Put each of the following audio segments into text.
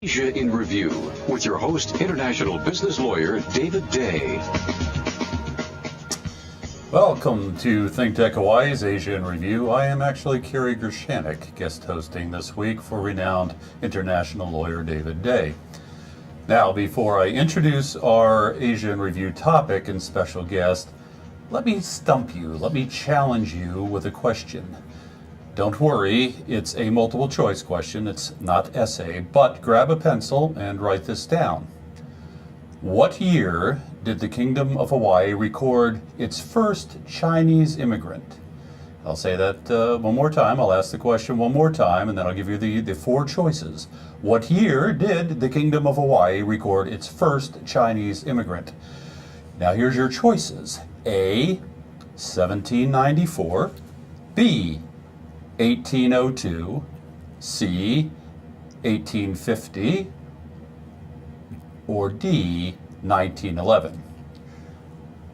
Asia in Review with your host, international business lawyer David Day. Welcome to ThinkTech Hawaii's Asia in Review. I am actually Kerry Gershaneck, guest hosting this week for renowned international lawyer David Day. Now, before I introduce our Asia in Review topic and special guest, let me stump you, let me challenge you with a question. Don't worry, it's a multiple choice question, it's not essay, but grab a pencil and write this down. What year did the Kingdom of Hawaii record its first Chinese immigrant? I'll say that one more time, I'll ask the question one more time, and then I'll give you the four choices. What year did the Kingdom of Hawaii record its first Chinese immigrant? Now here's your choices. A, 1794, B, 1802, C, 1850, or D, 1911.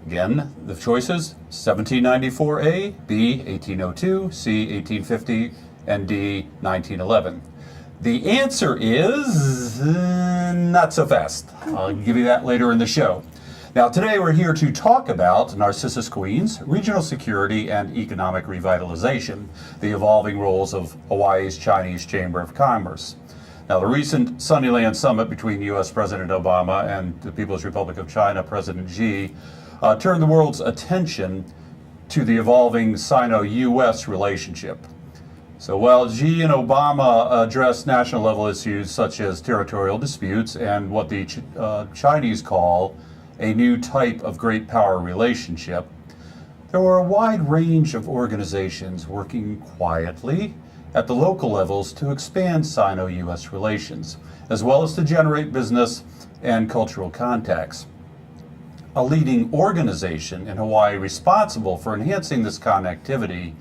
Again, the choices, 1794A, B, 1802, C, 1850, and D, 1911. The answer is not so fast. I'll give you that later in the show. Now, today we're here to talk about Narcissus Queens, regional security and economic revitalization, the evolving roles of Hawaii's Chinese Chamber of Commerce. Now, the recent Sunnyland Summit between U.S. President Obama and the People's Republic of China President Xi turned the world's attention to the evolving Sino-U.S. relationship. So while Xi and Obama addressed national level issues such as territorial disputes and what the Chinese call a new type of great power relationship, there were a wide range of organizations working quietly at the local levels to expand Sino-U.S. relations, as well as to generate business and cultural contacts. A leading organization in Hawaii responsible for enhancing this connectivity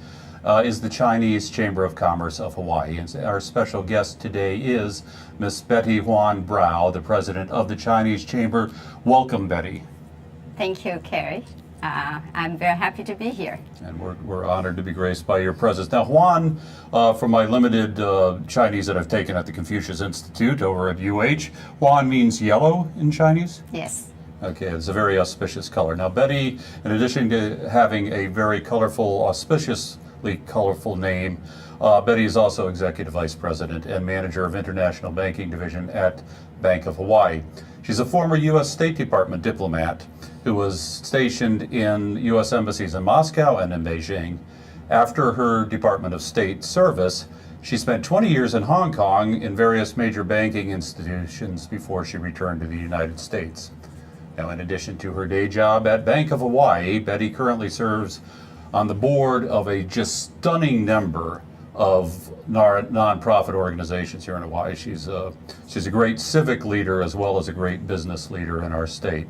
is the Chinese Chamber of Commerce of Hawaii. And our special guest today is Miss Betty Hoang-Brow, the president of the Chinese Chamber. Welcome, Betty. Thank you, Kerry. I'm very happy to be here. And we're honored to be graced by your presence. Now, Huan, from my limited Chinese that I've taken at the Confucius Institute over at UH, Huan means yellow in Chinese? Yes. Okay, it's a very auspicious color. Now, Betty, in addition to having a very colorful, auspiciously colorful name, Betty is also Executive Vice President and Manager of International Banking Division at Bank of Hawaii. She's a former U.S. State Department diplomat who was stationed in U.S. embassies in Moscow and in Beijing. After her Department of State service, she spent 20 years in Hong Kong in various major banking institutions before she returned to the United States. Now, in addition to her day job at Bank of Hawaii, Betty currently serves on the board of a just stunning number of nonprofit organizations here in Hawaii. She's a great civic leader as well as a great business leader in our state.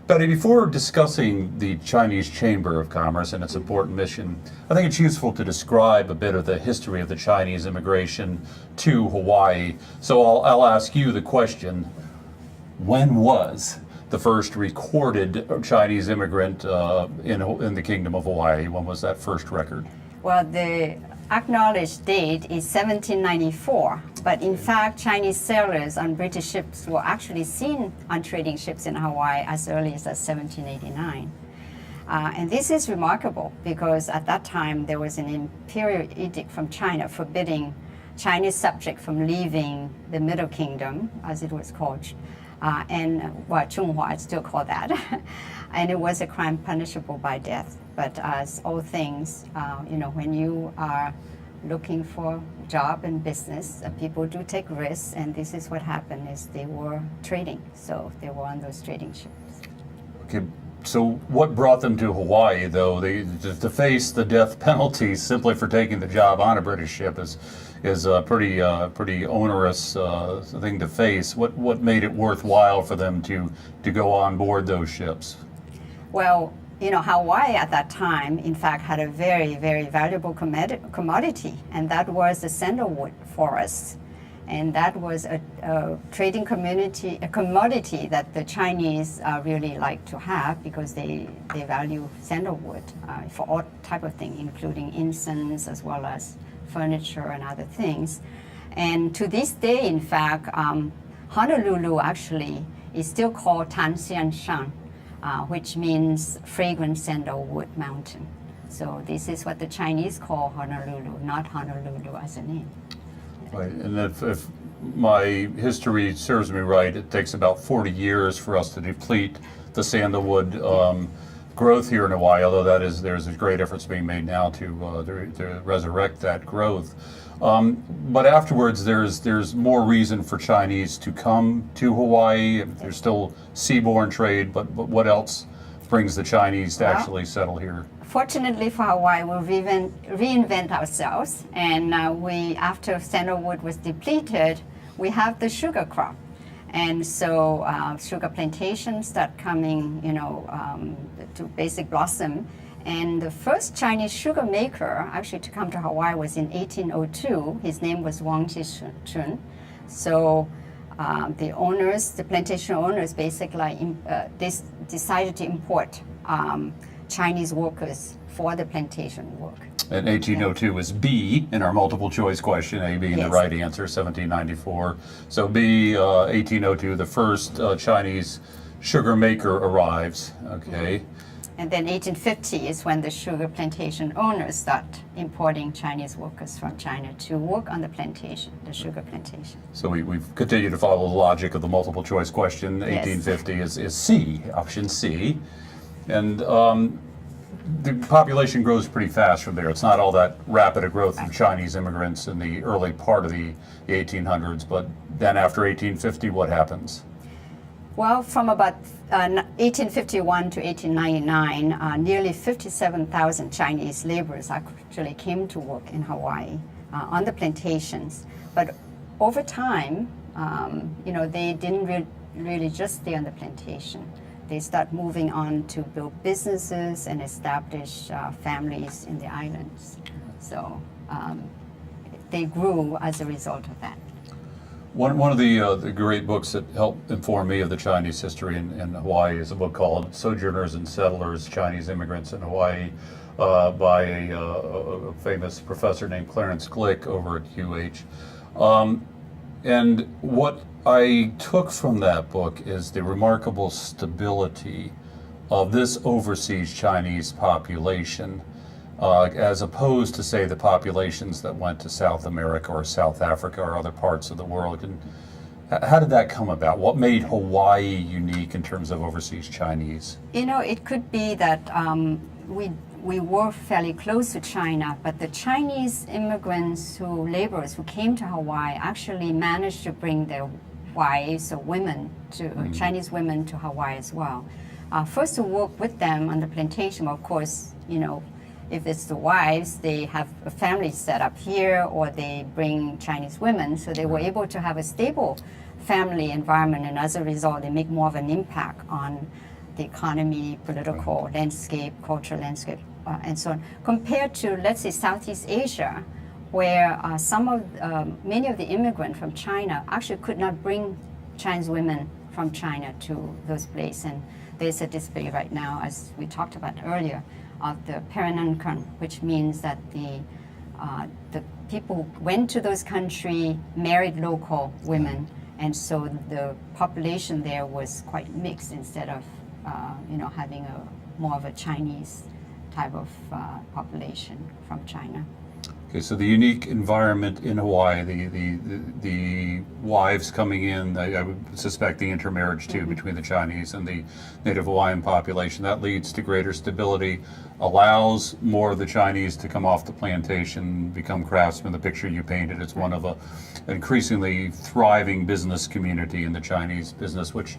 Betty, before discussing the Chinese Chamber of Commerce and its important mission, I think it's useful to describe a bit of the history of the Chinese immigration to Hawaii. So I'll ask you the question, when was the first recorded Chinese immigrant in the Kingdom of Hawaii? When was that first record? Well, the acknowledged date is 1794, but in fact, Chinese sailors on British ships were actually seen on trading ships in Hawaii as early as 1789. And this is remarkable because at that time there was an imperial edict from China forbidding Chinese subjects from leaving the Middle Kingdom, as it was called, and Chunghua, it's still called that. And it was a crime punishable by death. But as all things, when you are looking for job and business, people do take risks, and this is what happened is they were trading. So they were on those trading ships. Okay, so what brought them to Hawaii, though? To face the death penalty simply for taking the job on a British ship is a pretty onerous thing to face. What made it worthwhile for them to go on board those ships? Well, Hawaii at that time, in fact, had a very, very valuable commodity, and that was the sandalwood forest. And that was a trading commodity that the Chinese really like to have because they value sandalwood for all type of things, including incense as well as furniture and other things. And to this day, in fact, Honolulu actually is still called Tan Xian Shan, which means fragrant sandalwood mountain. So this is what the Chinese call Honolulu, not Honolulu as a name. Right, and if my history serves me right, it takes about 40 years for us to deplete the sandalwood growth here in Hawaii, although there's a great efforts being made now to resurrect that growth. But afterwards, there's more reason for Chinese to come to Hawaii. There's still seaborne trade, but what else brings the Chinese to actually settle here? Fortunately for Hawaii, we reinvent ourselves, and after sandalwood was depleted, we have the sugar crop. And so sugar plantations start coming, to basic blossom. And the first Chinese sugar maker actually to come to Hawaii was in 1802. His name was Wang Chun. So the plantation owners basically decided to import Chinese workers for the plantation work. And 1802 is B in our multiple choice question, A being the right answer, 1794. So B, 1802, the first Chinese sugar maker arrives, okay. And then 1850 is when the sugar plantation owners start importing Chinese workers from China to work on the plantation, the sugar plantation. So we've continued to follow the logic of the multiple choice question. 1850 is C, option C. And the population grows pretty fast from there. It's not all that rapid a growth of Chinese immigrants in the early part of the 1800s, but then after 1850, what happens? Well, from about 1851 to 1899, nearly 57,000 Chinese laborers actually came to work in Hawaii on the plantations. But over time, they didn't really just stay on the plantation. They start moving on to build businesses and establish families in the islands. So they grew as a result of that. One of the great books that helped inform me of the Chinese history in Hawaii is a book called Sojourners and Settlers, Chinese Immigrants in Hawaii by a famous professor named Clarence Glick over at UH. And what I took from that book is the remarkable stability of this overseas Chinese population, as opposed to, say, the populations that went to South America or South Africa or other parts of the world. And how did that come about? What made Hawaii unique in terms of overseas Chinese? It could be that we were fairly close to China, but the Chinese laborers who came to Hawaii actually managed to bring their wives or Chinese women to Hawaii as well. First to work with them on the plantation, of course, if it's the wives, they have a family set up here or they bring Chinese women, so they were able to have a stable family environment, and as a result, they make more of an impact on the economy, political landscape, cultural landscape, and so on, compared to, let's say, Southeast Asia, where many of the immigrants from China actually could not bring Chinese women from China to those places. And there's a display right now, as we talked about earlier, of the Peranakan, which means that the people who went to those countries married local women, and so the population there was quite mixed instead of having more of a Chinese type of population from China. Okay, so the unique environment in Hawaii, the wives coming in, I would suspect the intermarriage too between the Chinese and the native Hawaiian population, that leads to greater stability, allows more of the Chinese to come off the plantation, become craftsmen. The picture you painted, it's one of an increasingly thriving business community in the Chinese business, which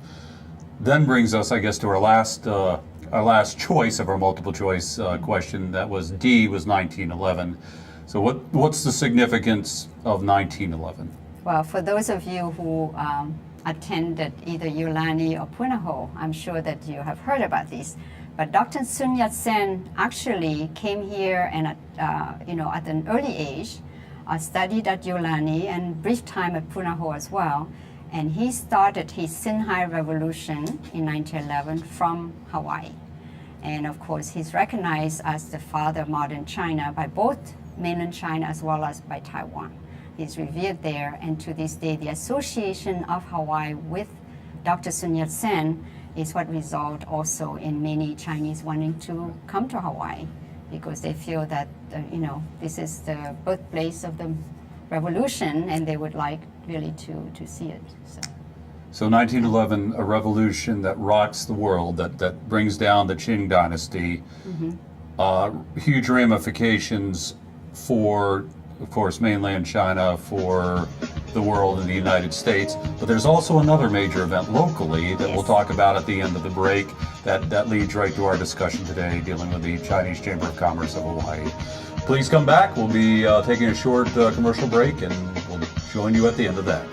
then brings us, I guess, to our last choice of our multiple choice question. That was D, was 1911. So what's the significance of 1911? Well, for those of you who attended either Iolani or Punahou, I'm sure that you have heard about this. But Dr. Sun Yat-sen actually came here and at an early age, studied at Iolani and brief time at Punahou as well. And he started his Sinhai Revolution in 1911 from Hawaii. And of course, he's recognized as the father of modern China by both mainland China as well as by Taiwan. is revered there. And to this day, the association of Hawaii with Dr. Sun Yat-sen is what resulted also in many Chinese wanting to come to Hawaii, because they feel that this is the birthplace of the revolution, and they would like really to see it. So 1911, a revolution that rocks the world, that brings down the Qing dynasty, huge ramifications for, of course, mainland China, for the world and the United States. But there's also another major event locally that we'll talk about at the end of the break that leads right to our discussion today, dealing with the Chinese Chamber of Commerce of Hawaii. Please come back. We'll be taking a short commercial break, and we'll join you at the end of that.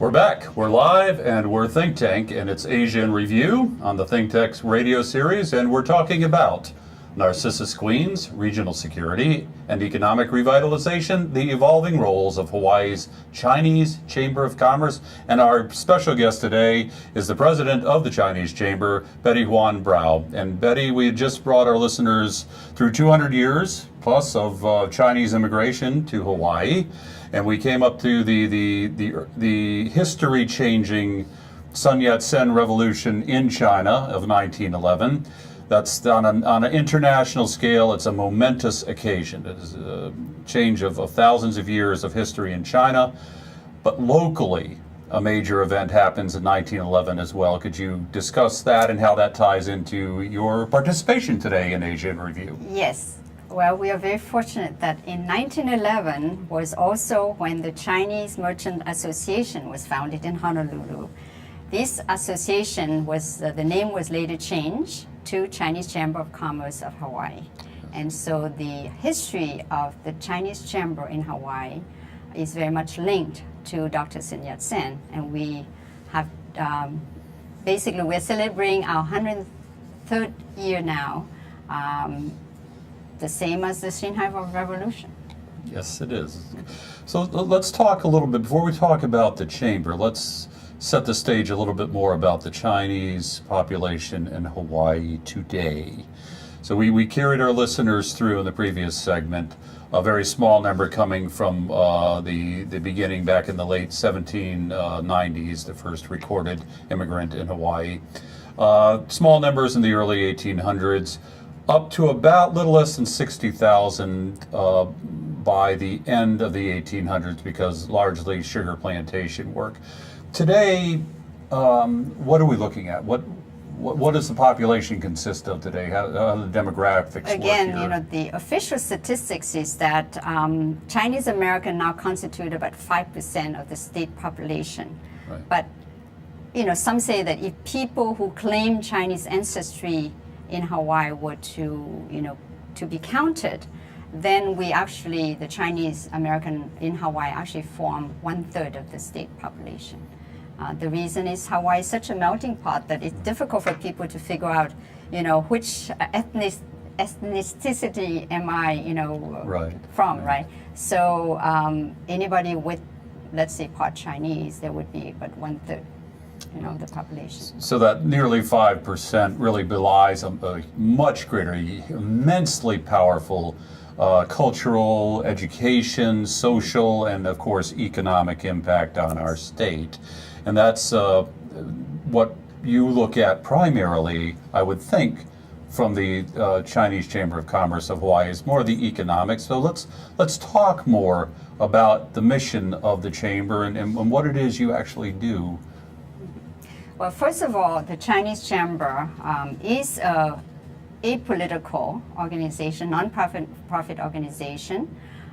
We're back. We're live, and we're ThinkTech, and it's Asia in Review on the ThinkTech radio series, and we're talking about Narcissus Queens, regional security, and economic revitalization, the evolving roles of Hawaii's Chinese Chamber of Commerce. And our special guest today is the president of the Chinese Chamber, Betty Hoang-Brow. And Betty, we had just brought our listeners through 200 years plus of Chinese immigration to Hawaii. And we came up to the history-changing Sun Yat-sen revolution in China of 1911. That's on an international scale. It's a momentous occasion. It is a change of thousands of years of history in China. But locally, a major event happens in 1911 as well. Could you discuss that and how that ties into your participation today in Asia in Review? Yes. Well, we are very fortunate that in 1911 was also when the Chinese Merchant Association was founded in Honolulu. This association was, the name was later changed to Chinese Chamber of Commerce of Hawaii. And so the history of the Chinese Chamber in Hawaii is very much linked to Dr. Sun Yat-sen. And we have, basically we're celebrating our 103rd year now, the same as the Xinhai Revolution. Yes, it is. So let's talk a little bit, before we talk about the Chamber, let's set the stage a little bit more about the Chinese population in Hawaii today. So we carried our listeners through in the previous segment, a very small number coming from the beginning back in the late 1790s, the first recorded immigrant in Hawaii. Small numbers in the early 1800s, up to about little less than 60,000 by the end of the 1800s, because largely sugar plantation work. Today, what are we looking at? What does the population consist of today? How the demographics work Again, here? you know, the official statistics is that Chinese American now constitute about 5% of the state population. Right. But, you know, some say that if people who claim Chinese ancestry in Hawaii were to, you know, to be counted, then we actually, the Chinese American in Hawaii actually form 1/3 of the state population. The reason is Hawaii is such a melting pot that it's difficult for people to figure out, you know, which ethnicity am I, you know, from, right? So anybody with, let's say, part Chinese, there would be but 1/3, you know, of the population. So that nearly 5% really belies a much greater, immensely powerful cultural, education, social, and of course economic impact on our state. And that's what you look at primarily, I would think, from the Chinese Chamber of Commerce of Hawaii, is more the economics. So let's talk more about the mission of the Chamber and what it is you actually do. Well, first of all, the Chinese Chamber is a apolitical organization, non-profit organization.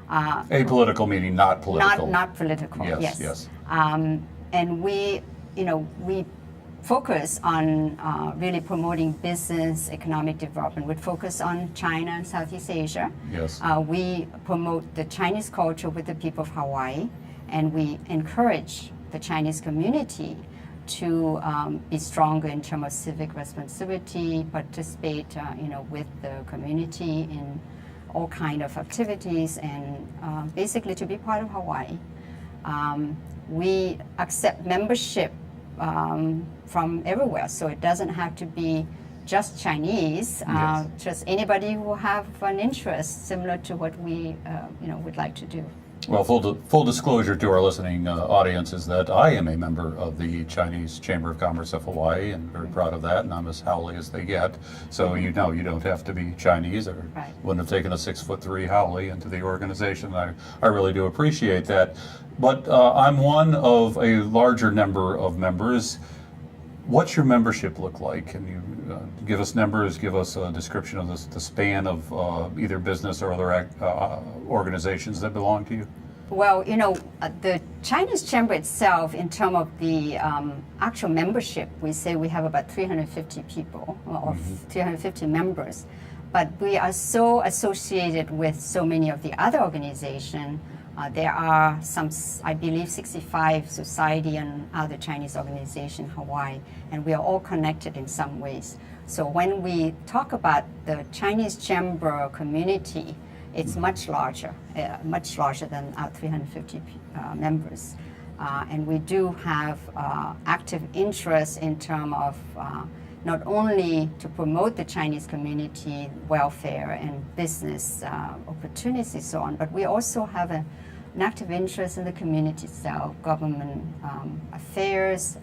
Apolitical meaning not political. Not political. Yes. Yes. And we, you know, we focus on really promoting business, economic development. We focus on China and Southeast Asia. Yes. We promote the Chinese culture with the people of Hawaii, and we encourage the Chinese community to be stronger in terms of civic responsibility, participate, you know, with the community in all kind of activities, and basically to be part of Hawaii. We accept membership from everywhere, so it doesn't have to be just Chinese. Yes. Just anybody who have an interest similar to what we, you know, would like to do. Well, full disclosure to our listening audience is that I am a member of the Chinese Chamber of Commerce of Hawaii, and very proud of that, and I'm as haole as they get. So you know you don't have to be Chinese, or Right. wouldn't have taken a 6'3" haole into the organization. I really do appreciate that. But I'm one of a larger number of members. What's your membership look like? Can you give us numbers, give us a description of the span of either business or other organizations that belong to you? Well, you know, the Chinese Chamber itself, in terms of the actual membership, we say we have about 350 people, or 350 members. But we are so associated with so many of the other organizations. There are some, I believe, 65 society and other Chinese organizations in Hawaii, and we are all connected in some ways. So when we talk about the Chinese Chamber community, it's much larger than our 350 members. And we do have active interest in terms of not only to promote the Chinese community welfare and business opportunities and so on, but we also have an active interest in the community itself, government affairs,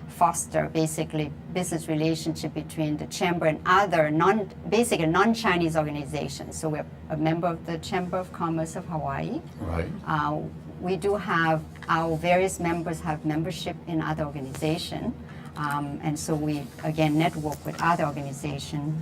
foster basically business relationship between the chamber and other non-Chinese organizations. So we're a member of the Chamber of Commerce of Hawaii. Right. We do have, our various members have membership in other organizations. And so we, again, network with other organizations,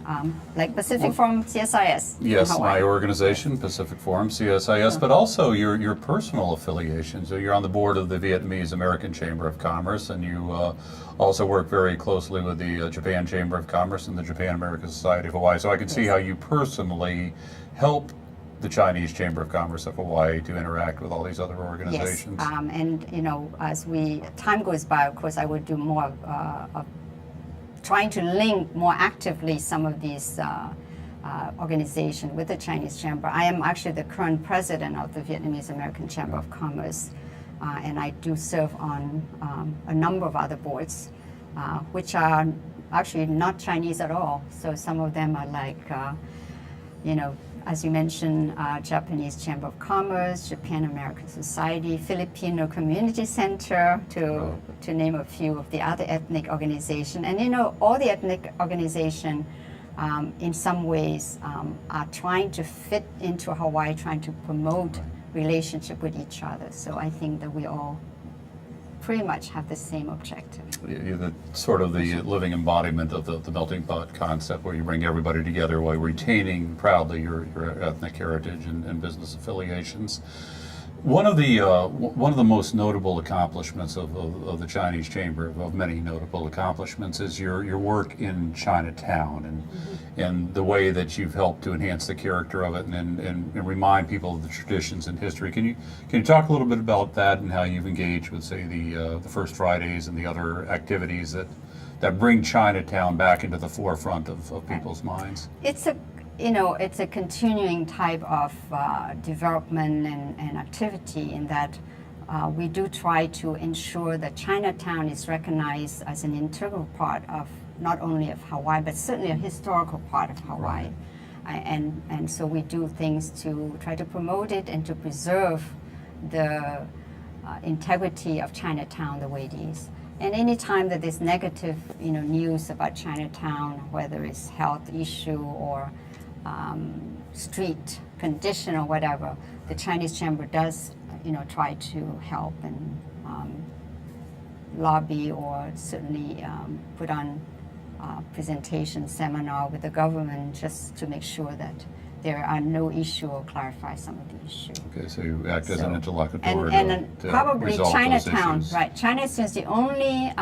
like Pacific Forum, CSIS. Yes, my organization, Pacific Forum, CSIS, but also your personal affiliations. So you're on the board of the Vietnamese American Chamber of Commerce, and you also work very closely with the Japan Chamber of Commerce and the Japan American Society of Hawaii. So I can see how you personally help the Chinese Chamber of Commerce of Hawaii to interact with all these other organizations. Yes, and you know, as time goes by, of course, I would do more of trying to link more actively some of these organizations with the Chinese Chamber. I am actually the current president of the Vietnamese American Chamber of Commerce, and I do serve on a number of other boards, which are actually not Chinese at all. So some of them are like, you know, as you mentioned, Japanese Chamber of Commerce, Japan American Society, Filipino Community Center, to name a few of the other ethnic organizations. And you know, all the ethnic organizations in some ways are trying to fit into Hawaii, trying to promote relationship with each other. So I think that we all pretty much have the same objective. You're the sort of the living embodiment of the melting pot concept, where you bring everybody together while retaining proudly your ethnic heritage and business affiliations. One of the most notable accomplishments of the Chinese Chamber, of many notable accomplishments, is your work in Chinatown and the way that you've helped to enhance the character of it and remind people of the traditions and history. Can you talk a little bit about that and how you've engaged with, say, the First Fridays and the other activities that bring Chinatown back into the forefront of people's minds? It's a continuing type of development and activity in that we do try to ensure that Chinatown is recognized as an integral part of not only of Hawaii, but certainly a historical part of Hawaii. Right. And so we do things to try to promote it and to preserve the integrity of Chinatown the way it is. And any time that there's negative, news about Chinatown, whether it's health issue or street condition or whatever, the Chinese Chamber does, try to help and lobby or certainly put on presentation seminar with the government just to make sure that there are no issue or clarify some of the issue. Okay, so you act as an interlocutor and to probably resolve Chinatown, those issues. right? Chinatown is the only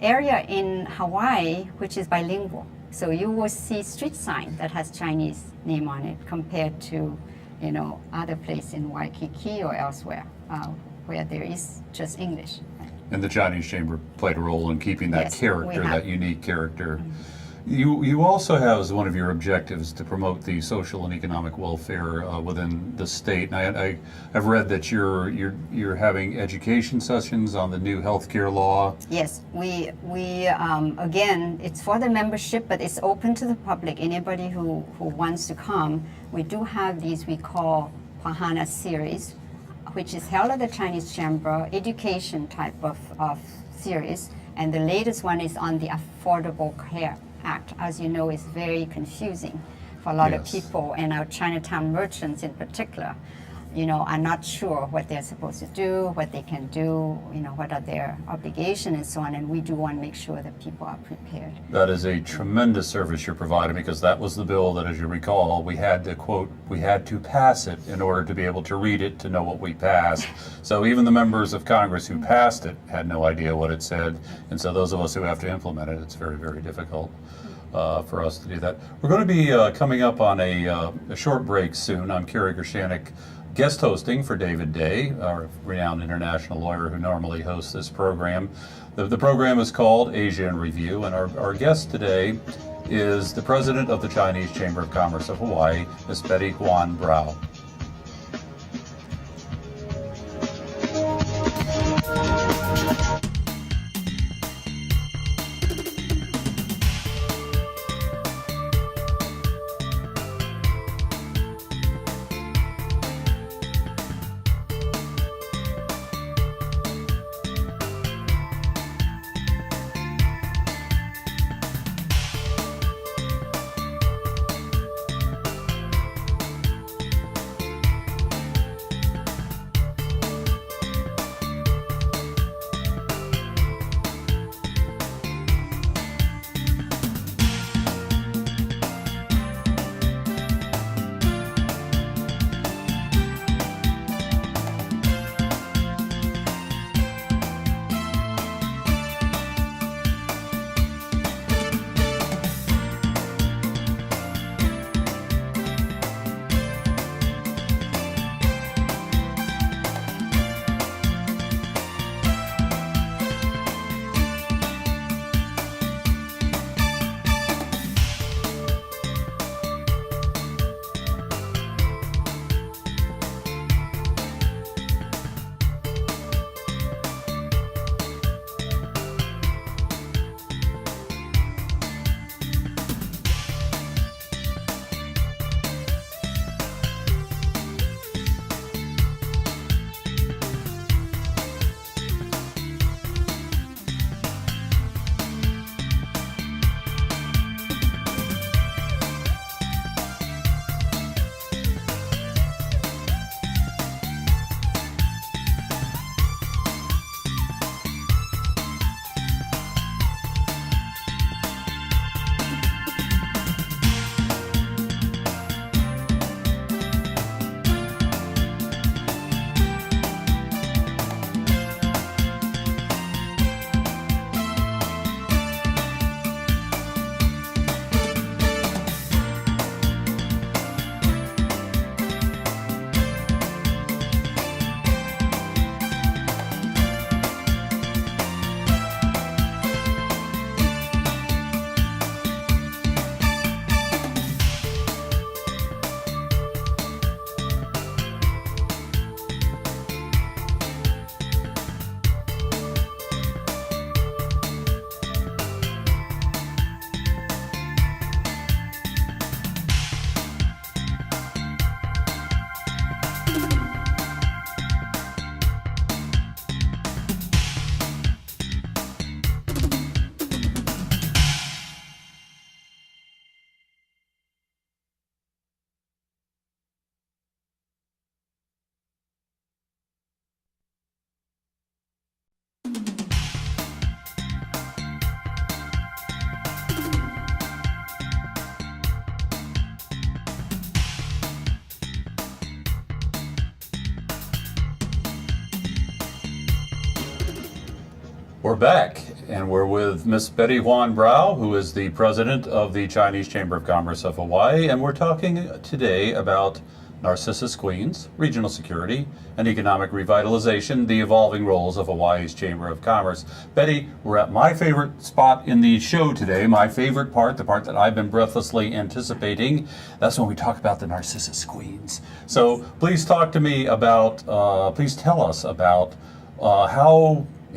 area in Hawaii which is bilingual. So you will see street sign that has Chinese name on it compared to, other place in Waikiki or elsewhere where there is just English. Right? And the Chinese Chamber played a role in keeping that character, that unique character. Mm-hmm. You also have as one of your objectives to promote the social and economic welfare within the state. And I've read that you're having education sessions on the new healthcare law. Yes, we again, it's for the membership, but it's open to the public. Anybody who wants to come. We do have these we call Pahana series, which is held at the Chinese Chamber, education type of series, and the latest one is on the Affordable Care Act. As you know, is very confusing for a lot of people, and our Chinatown merchants in particular, are not sure what they're supposed to do, what they can do, what are their obligations and so on, and we do want to make sure that people are prepared. That is a tremendous service you're providing, because that was the bill that, as you recall, we had to pass it in order to be able to read it to know what we passed. So even the members of Congress who passed it had no idea what it said, and so those of us who have to implement it, it's very, very difficult. for us to do that. We're going to be coming up on a short break soon. I'm Kerry Gershaneck, guest hosting for David Day, our renowned international lawyer who normally hosts this program. The program is called Asia in Review, and our guest today is the president of the Chinese Chamber of Commerce of Hawaii, Ms. Betty Hoang-Brow. We're back, and we're with Miss Betty Hoang-Brow, who is the president of the Chinese Chamber of Commerce of Hawaii, and we're talking today about Narcissus Queens, regional security, and economic revitalization, the evolving roles of Hawaii's Chamber of Commerce. Betty, we're at my favorite spot in the show today, my favorite part, the part that I've been breathlessly anticipating. That's when we talk about the Narcissus Queens. So please talk to me about, please tell us about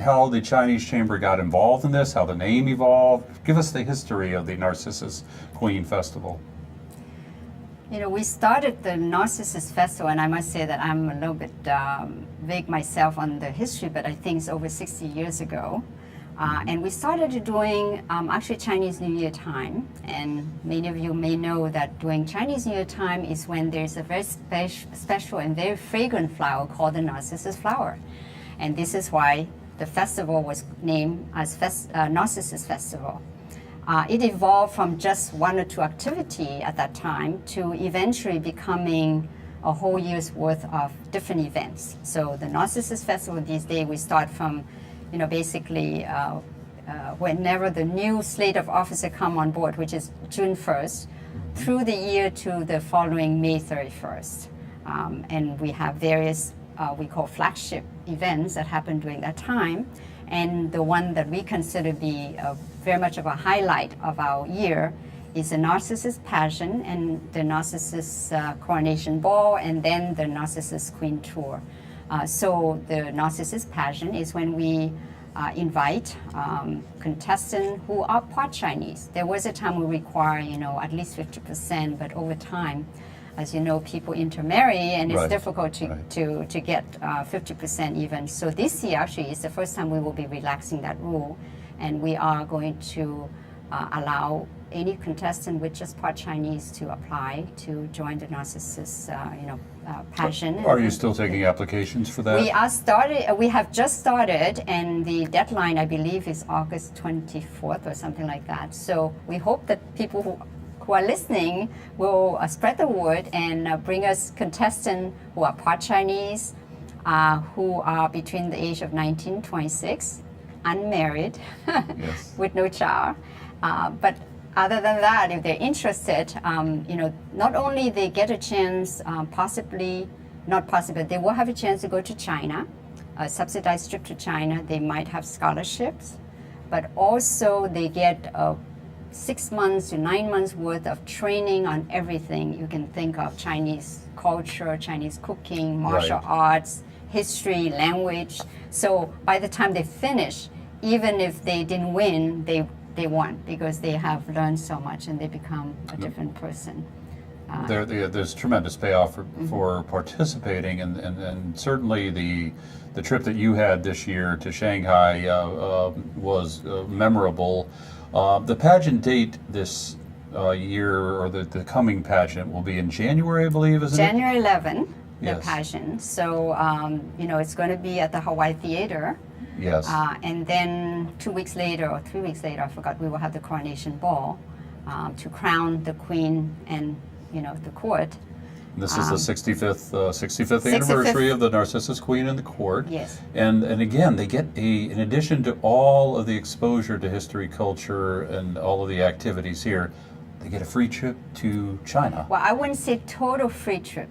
how the Chinese Chamber got involved in this, how the name evolved. Give us the history of the Narcissus Queen Festival. You know, we started the Narcissus Festival, and I must say that I'm a little bit vague myself on the history, but I think it's over 60 years ago. And we started doing actually Chinese New Year time, and many of you may know that during Chinese New Year time is when there's a very special and very fragrant flower called the Narcissus flower. And this is why the festival was named as Narcissus Festival. It evolved from just one or two activity at that time to eventually becoming a whole year's worth of different events. So the Narcissus Festival these days, we start from, you know, basically whenever the new slate of officers come on board, which is June 1st, through the year to the following May 31st. And we have various, we call flagship events that happen during that time. And the one that we consider to be very much of a highlight of our year is the Narcissus pageant and the Narcissus coronation ball, and then the Narcissus Queen tour. So the Narcissus pageant is when we invite contestants who are part Chinese. There was a time we require, at least 50%, but over time, as you know, people intermarry, and it's difficult to get 50% even. So this year actually is the first time we will be relaxing that rule, and we are going to allow any contestant with just part Chinese to apply to join the Narcissus, pageant. Are you still taking applications for that? We have just started, and the deadline I believe is August 24th or something like that. So we hope that people who are listening will spread the word and bring us contestants who are part Chinese, who are between the age of 19 and 26, unmarried, with no child. But other than that, if they're interested, not only they get a chance, they will have a chance to go to China, a subsidized trip to China. They might have scholarships, but also they get 6 months to 9 months worth of training on everything you can think of: Chinese culture, Chinese cooking, martial arts, history, language. So by the time they finish, even if they didn't win, they won, because they have learned so much and they become a different person. There's tremendous payoff for participating, and certainly the trip that you had this year to Shanghai was memorable. The pageant date this year, or the coming pageant, will be in January, I believe, isn't it? January 11th, the pageant. So, it's going to be at the Hawaii Theater. Yes. And then 2 weeks later, or 3 weeks later, I forgot, we will have the coronation ball to crown the queen and, the court. This is the 65th anniversary of the Narcissus Queen and the court. Yes. And again, they get in addition to all of the exposure to history, culture, and all of the activities here, they get a free trip to China. Well, I wouldn't say total free trip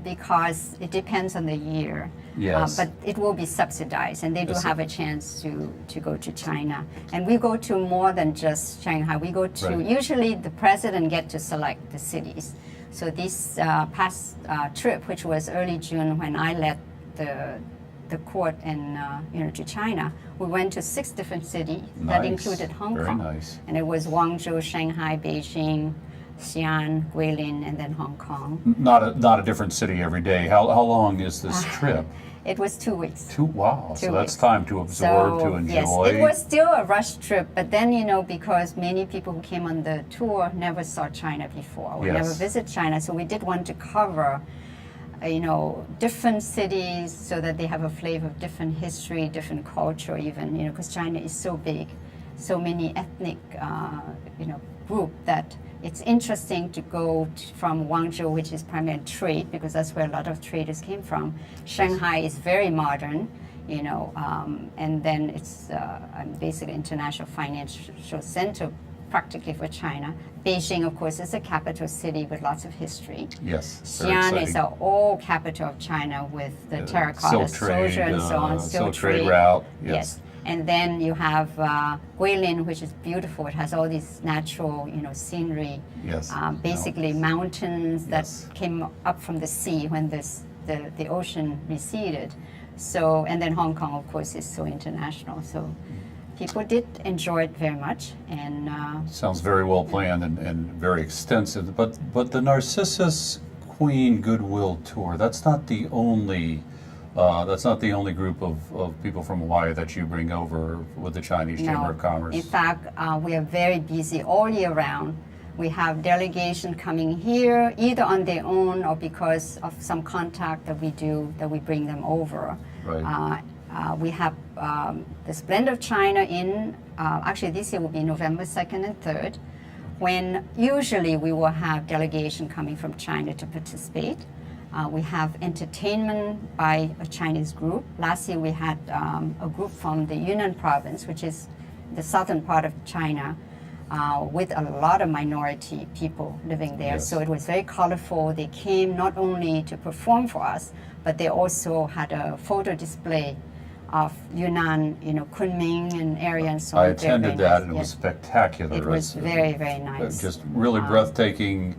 because it depends on the year. Yes. But it will be subsidized, and they do have a chance to go to China. And we go to more than just Shanghai. We go to, usually the president gets to select the cities. So this past trip, which was early June when I led the court and to China, we went to 6 different cities. That included Hong Kong. Very nice. And it was Guangzhou, Shanghai, Beijing, Xi'an, Guilin, and then Hong Kong. Not a different city every day. How long is this trip? It was 2 weeks. Wow. 2 so that's weeks. Time to absorb, to enjoy. Yes, it was still a rush trip, but then, because many people who came on the tour never saw China before, or never visited China, so we did want to cover, different cities so that they have a flavor of different history, different culture even, because China is so big, so many ethnic, group that it's interesting to go from Guangzhou, which is primarily trade, because that's where a lot of traders came from. Shanghai is very modern, and then it's basically international financial center practically for China. Beijing, of course, is a capital city with lots of history. Yes. Xi'an is the old capital of China with the terracotta soldier and so on. Silk trade route. Yes. And then you have Guilin, which is beautiful. It has all these natural, scenery. Yes. Basically mountains that came up from the sea when the ocean receded. So, and then Hong Kong, of course, is so international. So people did enjoy it very much. And sounds very well planned and very extensive. But the Narcissus Queen Goodwill Tour, that's not the only group of people from Hawaii that you bring over with the Chinese Chamber of Commerce. In fact, we are very busy all year round. We have delegation coming here, either on their own or because of some contact that we do, that we bring them over. Right. We have the Splendor of China in, actually this year will be November 2nd and 3rd, when usually we will have delegation coming from China to participate. We have entertainment by a Chinese group. Last year we had a group from the Yunnan province, which is the southern part of China, with a lot of minority people living there. Yes. So it was very colorful. They came not only to perform for us, but they also had a photo display of Yunnan, Kunming and area and so on. I attended very that, nice. and it was Yes. spectacular. It was very, very nice. Just really breathtaking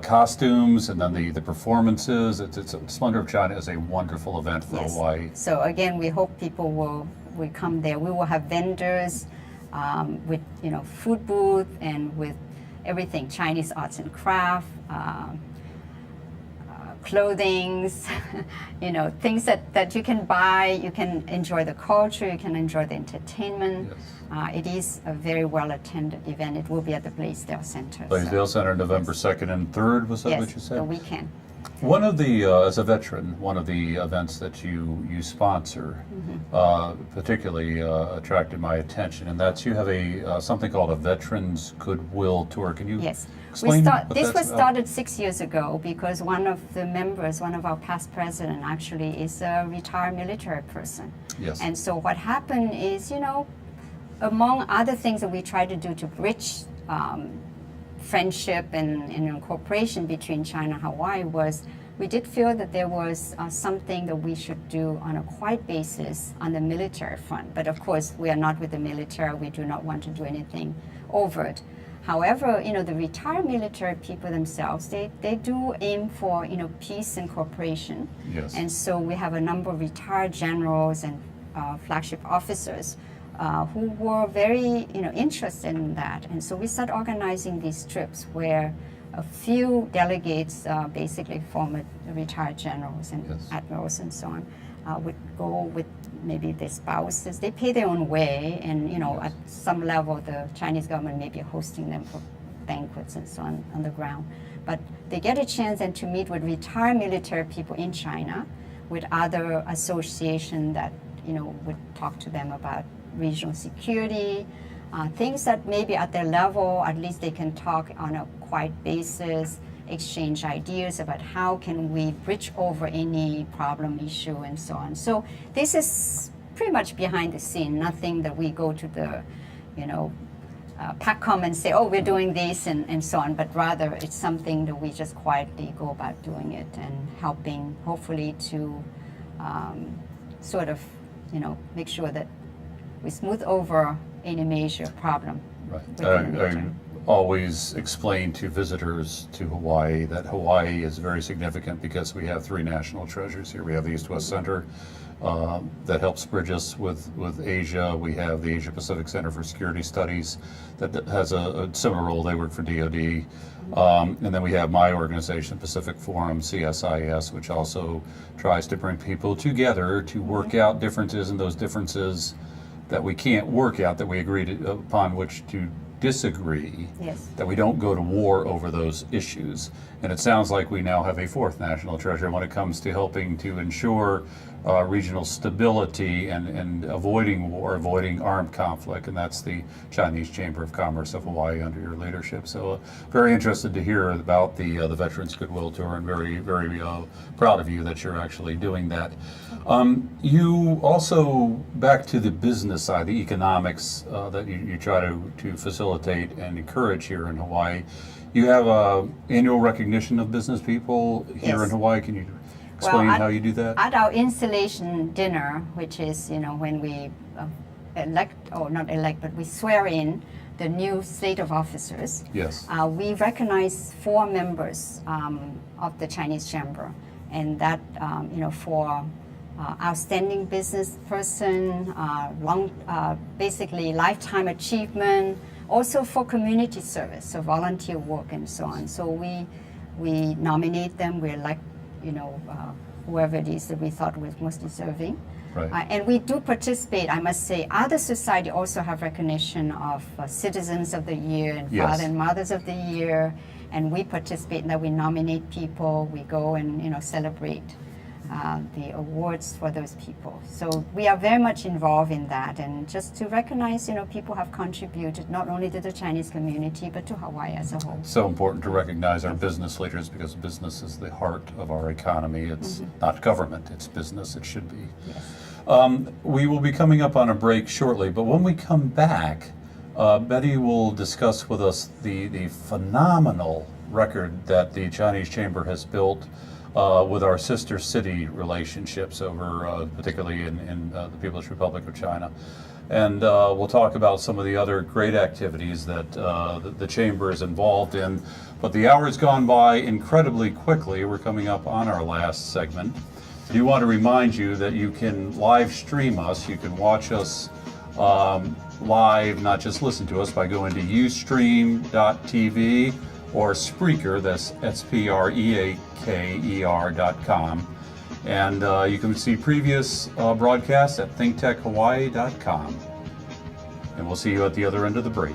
costumes, and then the performances. It's Splendor of China is a wonderful event for Yes. Hawaii. So again, we hope people will come there. We will have vendors with food booth and with everything, Chinese arts and craft, clothings, things that you can buy. You can enjoy the culture. You can enjoy the entertainment. Yes. It is a very well attended event. It will be at the Blaisdell Center. Blaisdell Center, November 2nd and 3rd, was that Yes, what you said? the weekend. One of the, as a veteran, one of the events that you sponsor particularly attracted my attention, and that's you have a something called a Veterans Goodwill Tour. Can you Yes. explain what This that's was about? started 6 years ago because one of the members, one of our past president actually is a retired military person. Yes. And so what happened is, among other things that we try to do to bridge friendship and cooperation between China and Hawaii was we did feel that there was something that we should do on a quiet basis on the military front. But of course, we are not with the military. We do not want to do anything overt. However, the retired military people themselves, they do aim for, peace and cooperation. Yes. And so we have a number of retired generals and flagship officers who were very, interested in that. And so we started organizing these trips where a few delegates, basically former retired generals and Yes. admirals and so on, would go with maybe their spouses. They pay their own way, and at some level, the Chinese government may be hosting them for banquets and so on the ground. But they get a chance then to meet with retired military people in China, with other associations that would talk to them about regional security, things that maybe at their level, at least they can talk on a quiet basis, exchange ideas about how can we bridge over any problem issue and so on. So this is pretty much behind the scene, nothing that we go to the, PACCOM and say, oh, we're doing this and so on, but rather it's something that we just quietly go about doing it and helping hopefully to sort of, make sure that we smooth over any major problem. Right. within the I region. always explain to visitors to Hawaii that Hawaii is very significant because we have three national treasures here. We have the East-West Center that helps bridge us with Asia. We have the Asia-Pacific Center for Security Studies that has a similar role. They work for DoD. And then we have my organization, Pacific Forum, CSIS, which also tries to bring people together to work out differences, and those differences that we can't work out, that we agreed upon which to disagree, Yes. that we don't go to war over those issues. And it sounds like we now have a fourth national treasure when it comes to helping to ensure regional stability and avoiding war, avoiding armed conflict, and that's the Chinese Chamber of Commerce of Hawaii under your leadership. So very interested to hear about the Veterans Goodwill Tour, and very, very proud of you that you're actually doing that. You also, back to the business side, the economics that you try to facilitate and encourage here in Hawaii. You have annual recognition of business people here Yes. in Hawaii. Can you explain how you do that? At our installation dinner, which is, when we but we swear in the new slate of officers, Yes. we recognize 4 members of the Chinese Chamber, and that, for outstanding business person, basically lifetime achievement, also for community service, so volunteer work and so on. So we nominate them, we elect, whoever it is that we thought was most deserving. Right. And we do participate, I must say, other society also have recognition of Citizens of the Year and Yes. Father and Mothers of the Year, and we participate in that. We nominate people, we go and celebrate the awards for those people. So we are very much involved in that, and just to recognize, people have contributed not only to the Chinese community, but to Hawaii as a whole. So important to recognize our business leaders, because business is the heart of our economy. It's not government, it's business. It should be. Yes. We will be coming up on a break shortly, but when we come back, Betty will discuss with us the phenomenal record that the Chinese Chamber has built with our sister city relationships over, particularly in the People's Republic of China. And we'll talk about some of the other great activities that the Chamber is involved in. But the hour's gone by incredibly quickly. We're coming up on our last segment. I do want to remind you that you can live stream us. You can watch us live, not just listen to us, by going to ustream.tv or Spreaker, that's SPREAKER.com. And you can see previous broadcasts at ThinkTechHawaii.com. And we'll see you at the other end of the break.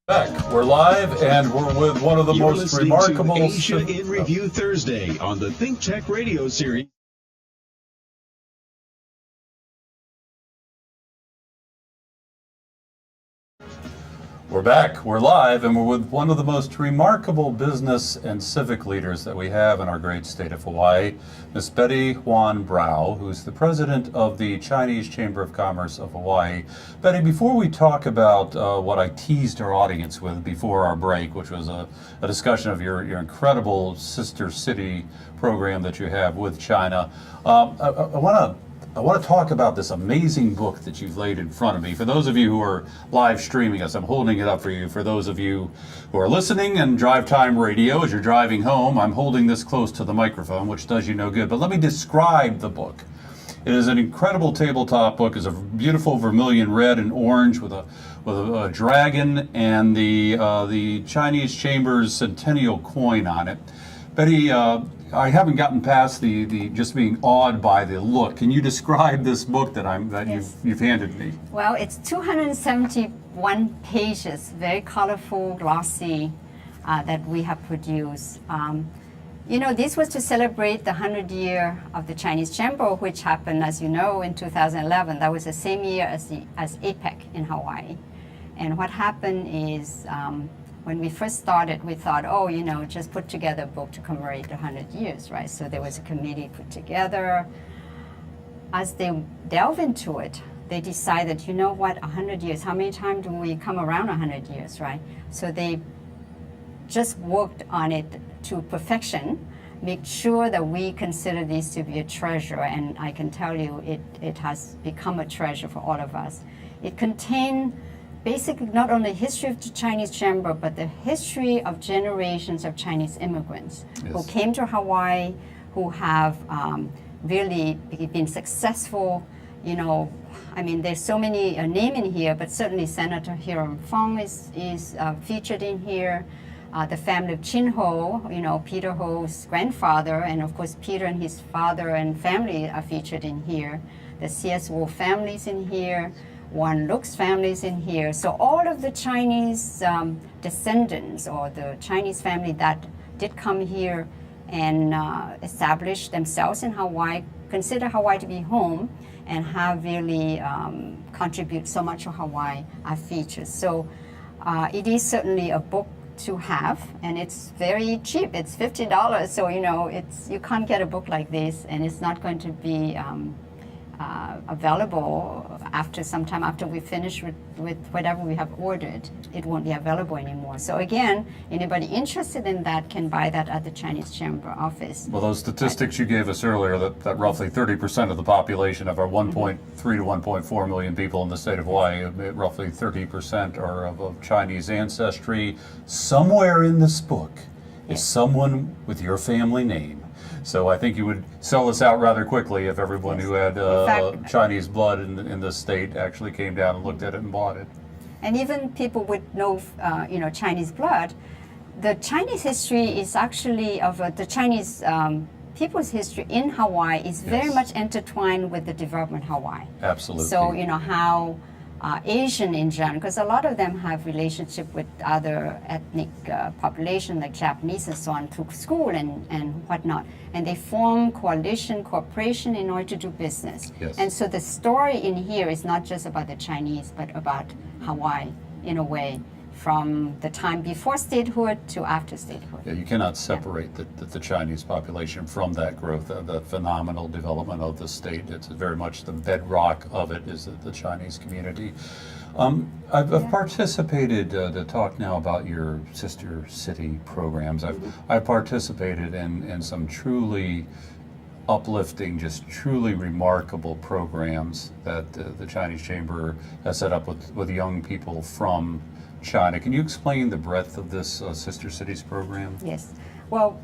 Back. We're live, and we're with one of the You're most listening remarkable... to Asia in Review Thursday on the ThinkTech radio series. We're back, we're live, and we're with one of the most remarkable business and civic leaders that we have in our great state of Hawaii, Miss Betty Hoang-Brow, who's the president of the Chinese Chamber of Commerce of Hawaii. Betty, before we talk about what I teased our audience with before our break, which was a discussion of your incredible sister city program that you have with China, I want to talk about this amazing book that you've laid in front of me. For those of you who are live streaming us, I'm holding it up for you. For those of you who are listening and drive time radio as you're driving home, I'm holding this close to the microphone, which does you no good. But let me describe the book. It is an incredible tabletop book. It's a beautiful vermilion red and orange with a dragon and the Chinese Chamber's centennial coin on it. Betty, I haven't gotten past the just being awed by the look. Can you describe this book that Yes. you've handed me? Well, it's 271 pages, very colorful, glossy, that we have produced. This was to celebrate the 100 year of the Chinese Chamber, which happened, as you know, in 2011. That was the same year as APEC in Hawaii. And what happened is, when we first started, we thought, just put together a book to commemorate the 100 years, right? So there was a committee put together. As they delve into it, they decided, 100 years, how many times do we come around 100 years, right? So they just worked on it to perfection, make sure that we consider this to be a treasure, and I can tell you it has become a treasure for all of us. It contained basically not only history of the Chinese Chamber, but the history of generations of Chinese immigrants who came to Hawaii, who have really been successful. There's so many names in here, but certainly Senator Hiram Fong is featured in here. The family of Chin Ho, Peter Ho's grandfather, and of course Peter and his father and family are featured in here. The C.S. Wu families in here. Wan Luk's families in here. So all of the Chinese descendants or the Chinese family that did come here and establish themselves in Hawaii, consider Hawaii to be home, and have really contribute so much to Hawaii are featured. So it is certainly a book to have, and it's very cheap. It's $50. So you can't get a book like this, and it's not going to be available sometime after we finish with whatever we have ordered. It won't be available anymore. So again, anybody interested in that can buy that at the Chinese Chamber office. Well, those statistics you gave us earlier, that roughly 30% of the population of our 1.3 to 1.4 million people in the state of Hawaii, roughly 30% are of Chinese ancestry. Somewhere in this book is someone with your family name. So I think you would sell this out rather quickly if everyone who had Chinese blood in the state actually came down and looked at it and bought it. And even people with no, Chinese blood, the Chinese history is actually the Chinese people's history in Hawaii is very much intertwined with the development of Hawaii. Absolutely. So how Asian in general, because a lot of them have relationship with other ethnic population like Japanese and so on through school and whatnot, and they form cooperation in order to do business. Yes. And so the story in here is not just about the Chinese, but about Hawaii in a way, from the time before statehood to after statehood. Yeah, you cannot separate the Chinese population from that growth, the phenomenal development of the state. It's very much the bedrock of it is the Chinese community. I've participated, to talk now about your sister city programs, I've participated in some truly uplifting, just truly remarkable programs that the Chinese Chamber has set up with young people from China. Can you explain the breadth of this Sister Cities program? Yes. Well,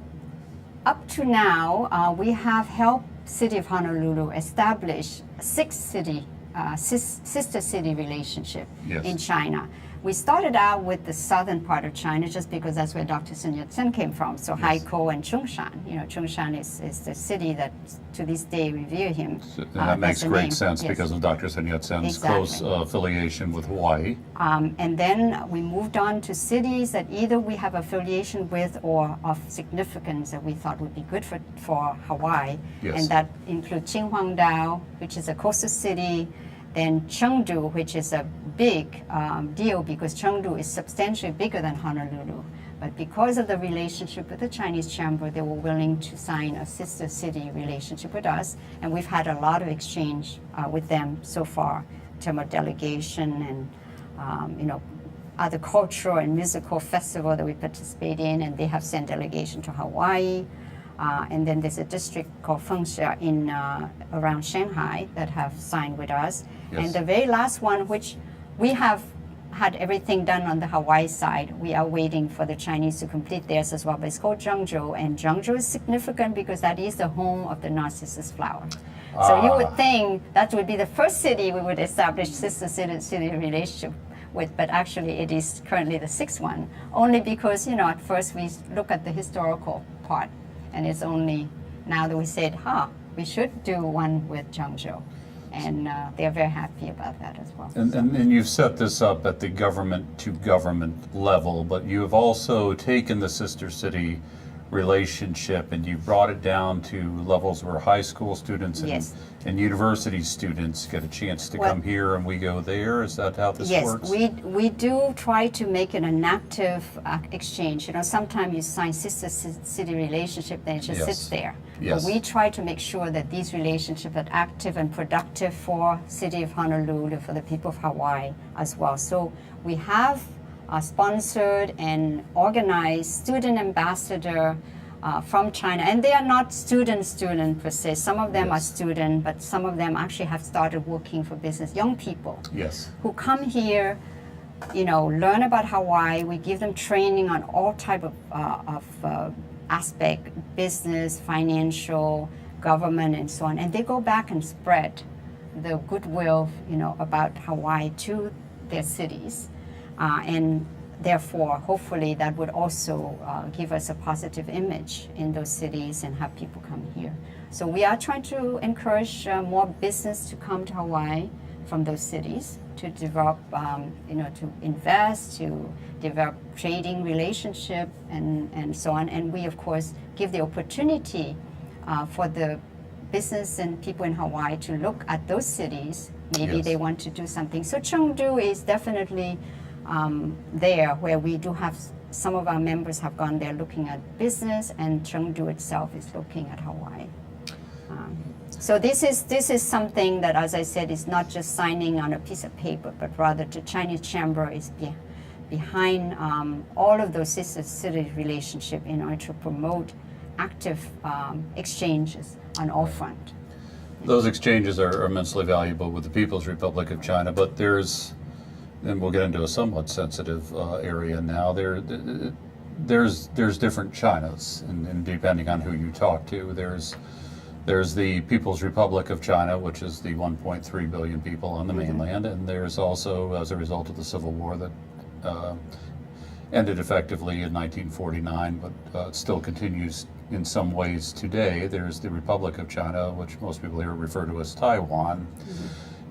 up to now, we have helped City of Honolulu establish 6 sister city relationship in China. We started out with the southern part of China just because that's where Dr. Sun Yat-sen came from. So Haikou and Chung-shan. Chung-shan is the city that to this day revere him. And that makes great sense because of Dr. Sun Yat-sen's close affiliation with Hawaii. And then we moved on to cities that either we have affiliation with or of significance that we thought would be good for Hawaii. And that include Qinhuangdao, which is a coastal city, then Chengdu, which is a big deal because Chengdu is substantially bigger than Honolulu. But because of the relationship with the Chinese Chamber, they were willing to sign a sister city relationship with us. And we've had a lot of exchange with them so far in terms of delegation and other cultural and musical festival that we participate in. And they have sent delegation to Hawaii. And then there's a district called Fengsha in around Shanghai that have signed with us. And the very last one, which we have had everything done on the Hawaii side, we are waiting for the Chinese to complete theirs as well. But it's called Zhengzhou, and Zhengzhou is significant because that is the home of the Narcissus flower. So you would think that would be the first city we would establish sister city relationship with, but actually it is currently the 6th one, only because at first we look at the historical part. And it's only now that we said, we should do one with Zhengzhou. And they're very happy about that as well. And you've set this up at the government-to-government level, but you have also taken the sister city relationship and you've brought it down to levels where high school students and university students get a chance to come here and we go there. Is that how this works? Yes, we do try to make it an active exchange. Sometimes you sign sister city relationship, then it just sits there. Yes. But we try to make sure that these relationships are active and productive for city of Honolulu, for the people of Hawaii as well. So we have sponsored and organized student ambassador from China, and they are not student per se. Some of them are student, but some of them actually have started working for business. Young people who come here, learn about Hawaii. We give them training on all type of aspect, business, financial, government, and so on, and they go back and spread the goodwill, about Hawaii to their cities. And therefore, hopefully, that would also give us a positive image in those cities and have people come here. So we are trying to encourage more business to come to Hawaii from those cities to develop, to invest, to develop trading relationship and so on. And we, of course, give the opportunity for the business and people in Hawaii to look at those cities. Maybe they want to do something. So Chengdu is definitely there, where we do have some of our members have gone there looking at business, and Chengdu itself is looking at Hawaii. So this is something that, as I said, is not just signing on a piece of paper, but rather the Chinese Chamber is behind all of those sister city relationship in order to promote active exchanges on all fronts. Those exchanges are immensely valuable with the People's Republic of China, but and we'll get into a somewhat sensitive area now. There's different Chinas, and depending on who you talk to, there's the People's Republic of China, which is the 1.3 billion people on the mainland, and there's also, as a result of the Civil War that ended effectively in 1949, but still continues in some ways today, there's the Republic of China, which most people here refer to as Taiwan.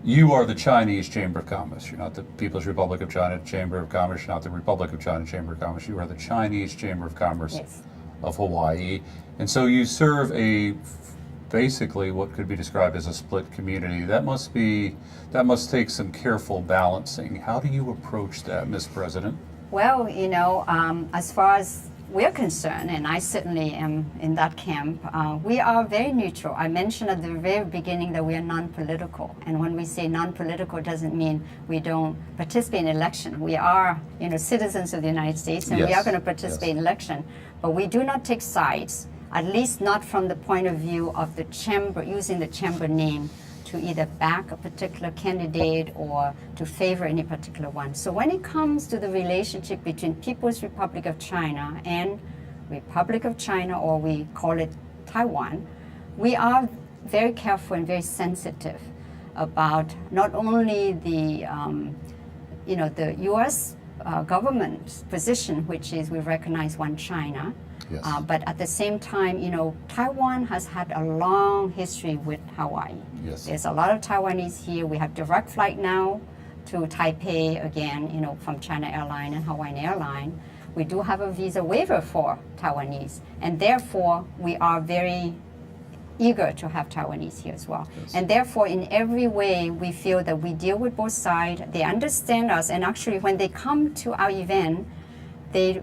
You are the Chinese Chamber of Commerce. You're not the People's Republic of China Chamber of Commerce. You're not the Republic of China Chamber of Commerce. You are the Chinese Chamber of Commerce of Hawaii. And so you serve basically what could be described as a split community. That must take some careful balancing. How do you approach that, Ms. President? Well, as far as we're concerned, and I certainly am in that camp, we are very neutral. I mentioned at the very beginning that we are non-political. And when we say non-political, it doesn't mean we don't participate in election. We are, citizens of the United States, and we are going to participate in election. But we do not take sides, at least not from the point of view of the chamber, using the chamber name to either back a particular candidate or to favor any particular one. So when it comes to the relationship between People's Republic of China and Republic of China, or we call it Taiwan, we are very careful and very sensitive about not only the the U.S. Government's position, which is we recognize one China, but at the same time, Taiwan has had a long history with Hawaii. There's a lot of Taiwanese here. We have direct flight now to Taipei again, from China Airlines and Hawaiian Airlines. We do have a visa waiver for Taiwanese, and therefore we are very eager to have Taiwanese here as well. And therefore, in every way, we feel that we deal with both sides. They understand us, and actually, when they come to our event, they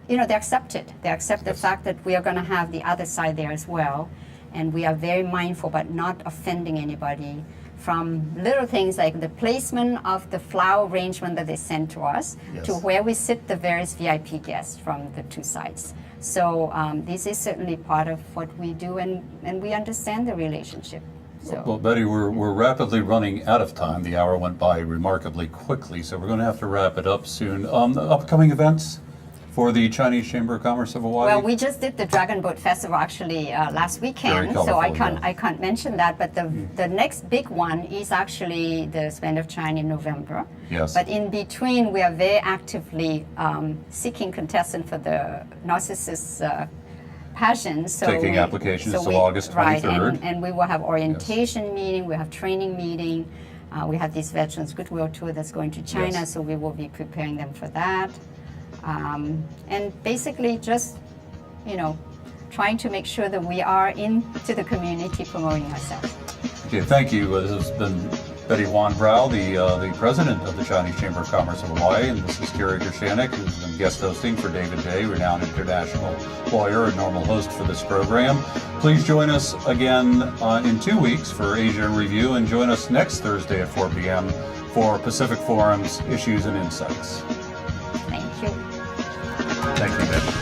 accept it. They accept the fact that we are going to have the other side there as well. And we are very mindful about not offending anybody, from little things like the placement of the flower arrangement that they send to us to where we sit the various VIP guests from the two sides. So this is certainly part of what we do, and we understand the relationship. So. Well, Betty, we're rapidly running out of time. The hour went by remarkably quickly, so we're going to have to wrap it up soon. The upcoming events for the Chinese Chamber of Commerce of Hawaii? Well, we just did the Dragon Boat Festival actually last weekend, so I can't mention that. But the next big one is actually the Splendor of China in November. But in between, we are very actively seeking contestants for the Narcissus passion. So Taking applications till August 23rd. Right, and we will have orientation meeting, we have training meeting. We have this Veterans Goodwill Tour that's going to China, Yes. so we will be preparing them for that. And basically just, trying to make sure that we are into the community promoting ourselves. Okay, thank you. This has been Betty Hoang-Brow, the president of the Chinese Chamber of Commerce of Hawaii, and this is Kerry Gershaneck, who's been guest hosting for David Day, renowned international lawyer and normal host for this program. Please join us again in 2 weeks for Asia in Review, and join us next Thursday at 4 p.m. for Pacific Forum's Issues and Insights. Thank you. Thank you, Betty.